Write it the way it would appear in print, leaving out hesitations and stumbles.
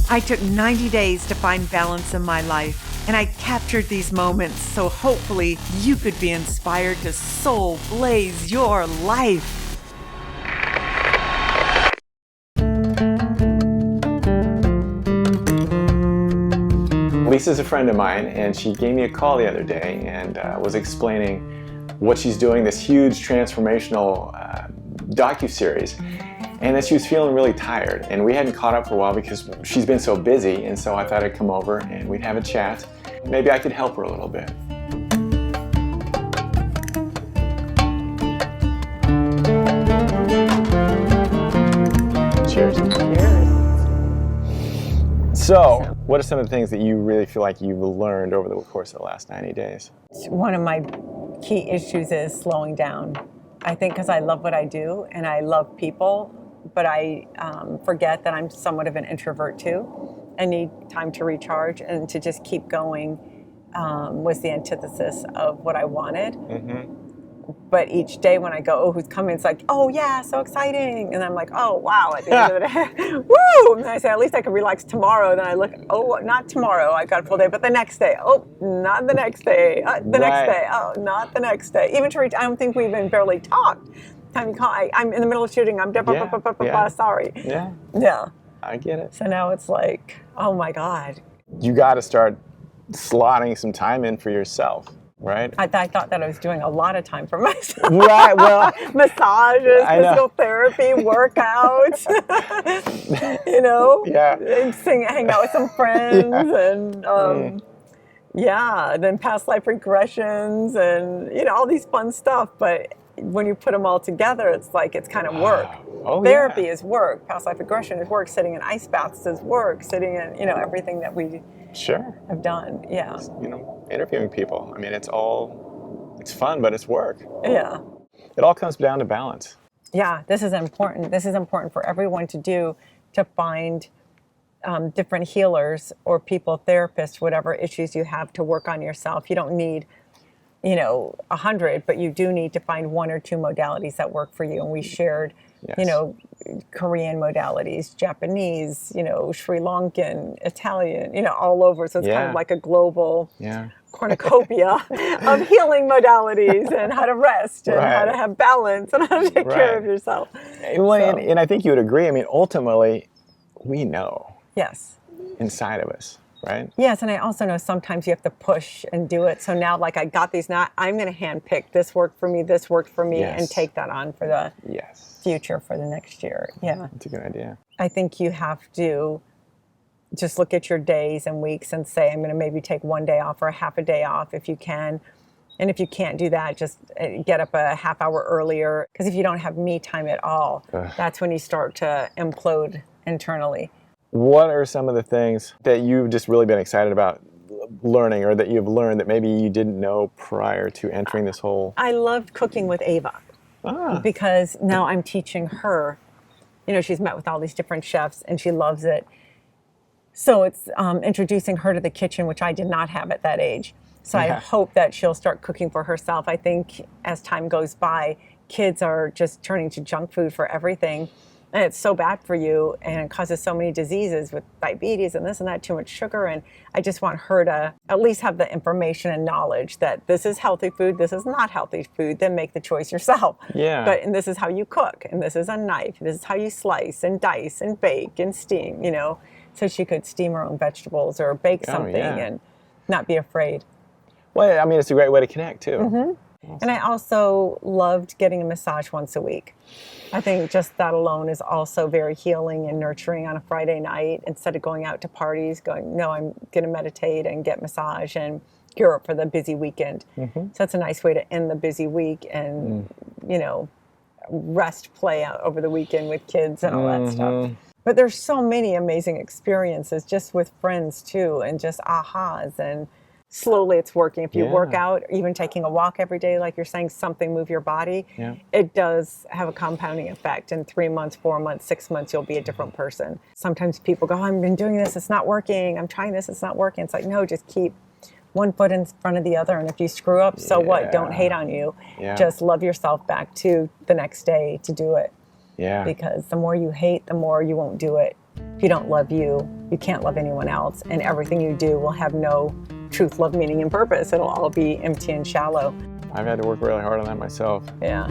I took 90 days to find balance in my life, and I captured these moments so hopefully you could be inspired to soul blaze your life. Lisa's a friend of mine, and she gave me a call the other day and was explaining what she's doing, this huge transformational docu-series, and that she was feeling really tired. And we hadn't caught up for a while because she's been so busy, and so I thought I'd come over and we'd have a chat. Maybe I could help her a little bit. Cheers. So, what are some of the things that you really feel like you've learned over the course of the last 90 days? One of my key issues is slowing down. I think because I love what I do and I love people, but I forget that I'm somewhat of an introvert too. I need time to recharge, and to just keep going was the antithesis of what I wanted. Mm-hmm. But each day when I go, oh, who's coming? It's like, oh yeah, so exciting. And I'm like, oh wow, at the end of the day, woo! And then I say, at least I can relax tomorrow. Then I look, oh, not tomorrow, I've got a full day, but the next day, oh, not the next day, next day, oh, not the next day. Even to reach, I don't think we even barely talked. Time you call, I'm in the middle of shooting, I'm sorry. Yeah. I get it. So now it's like, oh my God. You got to start slotting some time in for yourself. Right. I thought that I was doing a lot of time for myself. Right. Well, massages, physical therapy, workouts. Yeah. And hang out with some friends, and then past life regressions, and all these fun stuff. But when you put them all together, it's like it's kind of work. Therapy is work. Past life regression is work. Sitting in ice baths is work. Sitting in everything that we have done. Yeah. Interviewing people. I mean, it's fun, but it's work. Yeah. It all comes down to balance. Yeah, this is important. This is important for everyone to do, to find different healers or people, therapists, whatever issues you have, to work on yourself. You don't need 100, but you do need to find one or two modalities that work for you. And we shared, Korean modalities, Japanese, Sri Lankan, Italian, all over. So it's kind of like a global cornucopia of healing modalities, and how to rest, and how to have balance, and how to take care of yourself. Well, and I think you would agree. I mean, ultimately, we know. Yes. Inside of us. Right? Yes, and I also know sometimes you have to push and do it. So now, like, I got these, now I'm going to handpick this worked for me, and take that on for the future, for the next year. Yeah. That's a good idea. I think you have to just look at your days and weeks and say, I'm going to maybe take one day off or half a day off if you can. And if you can't do that, just get up a half hour earlier. Because if you don't have me time at all, that's when you start to implode internally. What are some of the things that you've just really been excited about learning, or that you've learned that maybe you didn't know prior to entering this whole... I loved cooking with Ava because now I'm teaching her. She's met with all these different chefs and she loves it. So it's introducing her to the kitchen, which I did not have at that age. So I hope that she'll start cooking for herself. I think as time goes by, kids are just turning to junk food for everything. And it's so bad for you, and it causes so many diseases with diabetes and this and that, too much sugar. And I just want her to at least have the information and knowledge that this is healthy food, this is not healthy food, then make the choice yourself. Yeah. And this is how you cook, and this is a knife, this is how you slice and dice and bake and steam, So she could steam her own vegetables or bake something and not be afraid. Well, I mean, it's a great way to connect, too. Mm-hmm. Awesome. And I also loved getting a massage once a week. I think just that alone is also very healing and nurturing on a Friday night. Instead of going out to parties, no, I'm going to meditate and get massage and gear up for the busy weekend. Mm-hmm. So that's a nice way to end the busy week and, rest, play out over the weekend with kids and all that stuff. But there's so many amazing experiences just with friends too, and just ahas, and slowly it's working. If you work out, even taking a walk every day, like you're saying, something, move your body, it does have a compounding effect. In 3 months, 4 months, 6 months, you'll be a different person. Sometimes people go, I've been doing this, it's not working. I'm trying this, it's not working. It's like, no, just keep one foot in front of the other. And if you screw up, so what? Don't hate on you. Just love yourself back to the next day to do it. Because the more you hate, the more you won't do it. if you don't love you, you can't love anyone else, and everything you do will have no truth, love, meaning, and purpose. It'll all be empty and shallow. I've had to work really hard on that myself. Yeah.